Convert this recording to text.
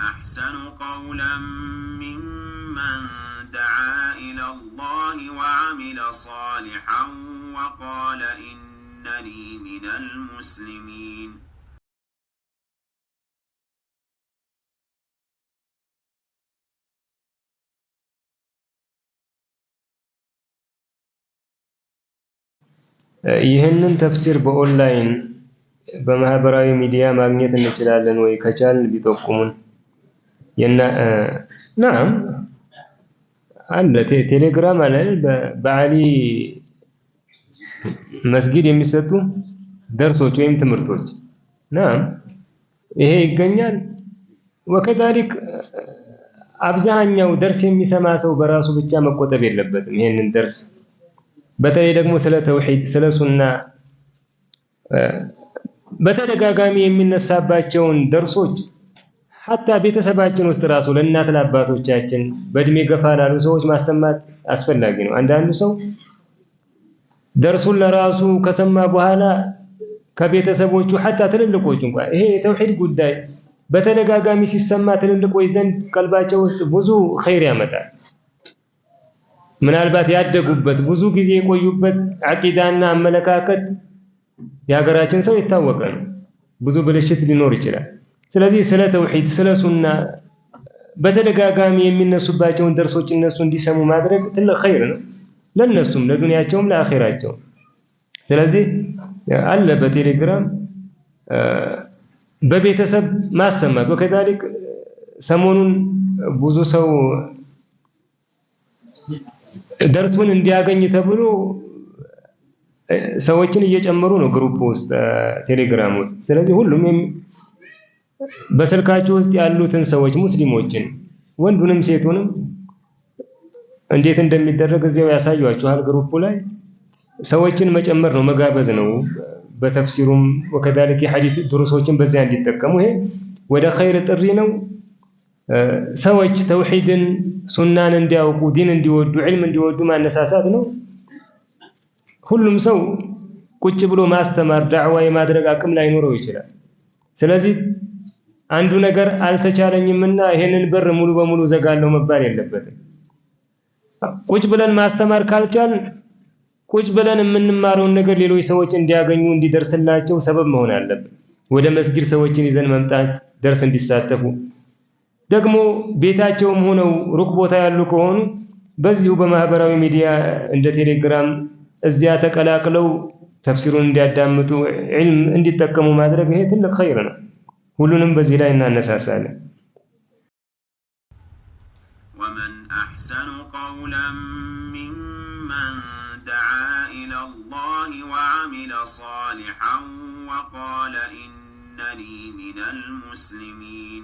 أحسن قولا ممن دعا إلى الله وعمل صالحا وقال إنني من المسلمين ይህንን ተፍሲር በኦንላይን በማህበራዊ ሚዲያ ማግኘት እንችላለን ወይ? ከቻልን ቢጠቁሙን። ናም አለ ቴሌግራም አለ በአሊ መስጊድ የሚሰጡ ደርሶች ወይም ትምህርቶች ናም ይሄ ይገኛል። ወከዛሊክ አብዛኛው ደርስ የሚሰማ ሰው በራሱ ብቻ መቆጠብ የለበትም። ይሄንን ደርስ በተለይ ደግሞ ስለ ተውሂድ ስለ ሱና በተደጋጋሚ የሚነሳባቸውን ደርሶች ሐታ ቤተሰባችን ውስጥ ራሱ ለእናት ለአባቶቻችን በእድሜ ገፋ ላሉ ሰዎች ማሰማት አስፈላጊ ነው። አንዳንዱ ሰው ደርሱን ለራሱ ከሰማ በኋላ ከቤተሰቦቹ ሐታ ትልልቆች እንኳን ይሄ የተውሂድ ጉዳይ በተደጋጋሚ ሲሰማ ትልልቆች ዘንድ ቀልባቸው ውስጥ ብዙ ኸይር ያመጣል። ምናልባት ያደጉበት ብዙ ጊዜ የቆዩበት አቂዳና አመለካከት የሀገራችን ሰው የታወቀ ነው። ብዙ ብልሽት ሊኖር ይችላል። ስለዚህ ስለ ተውሂድ ስለ ሱና በተደጋጋሚ የሚነሱባቸውን ደርሶች እነሱ እንዲሰሙ ማድረግ ትልቅ ኸይር ነው ለነሱም ለዱንያቸውም ለአኺራቸውም። ስለዚህ አለ በቴሌግራም በቤተሰብ ማሰማት ወከዛሊክ ሰሞኑን ብዙ ሰው ደርሱን እንዲያገኝ ተብሎ ሰዎችን እየጨመሩ ነው ግሩፕ ውስጥ ቴሌግራም ውስጥ። ስለዚህ ሁሉም በስልካቸው ውስጥ ያሉትን ሰዎች ሙስሊሞችን ወንዱንም ሴቱንም እንዴት እንደሚደረግ እዚያው ያሳዩአችኋል ግሩፑ ላይ። ሰዎችን መጨመር ነው መጋበዝ ነው። በተፍሲሩም ወከዛሊክ የሐዲስ ድሩሶችን በዚያ እንዲጠቀሙ ይሄ ወደ ኸይር ጥሪ ነው። ሰዎች ተውሂድን ሱናን እንዲያውቁ ዲን እንዲወዱ ዒልም እንዲወዱ ማነሳሳት ነው። ሁሉም ሰው ቁጭ ብሎ ማስተማር ዳዕዋ የማድረግ አቅም ላይኖረው ይችላል። ስለዚህ አንዱ ነገር አልተቻለኝምና ይሄንን በር ሙሉ በሙሉ ዘጋለው መባል የለበትም። ቁጭ ብለን ማስተማር ካልቻል ቁጭ ብለን የምንማረውን ነገር ሌሎች ሰዎች እንዲያገኙ እንዲደርስላቸው ሰበብ መሆን አለበት። ወደ መስጊድ ሰዎችን ይዘን መምጣት ደርስ እንዲሳተፉ ደግሞ ቤታቸውም ሆነው ሩቅ ቦታ ያሉ ከሆኑ በዚሁ በማህበራዊ ሚዲያ እንደ ቴሌግራም እዚያ ተቀላቅለው ተፍሲሩን እንዲያዳምጡ ዒልም እንዲጠቀሙ ማድረግ ይሄ ትልቅ ኸይር ነው። ሁሉንም በዚህ ላይ እናነሳሳለን። ومن أحسن قولا ممن دعا إلى الله وعمل صالحا وقال إنني من المسلمين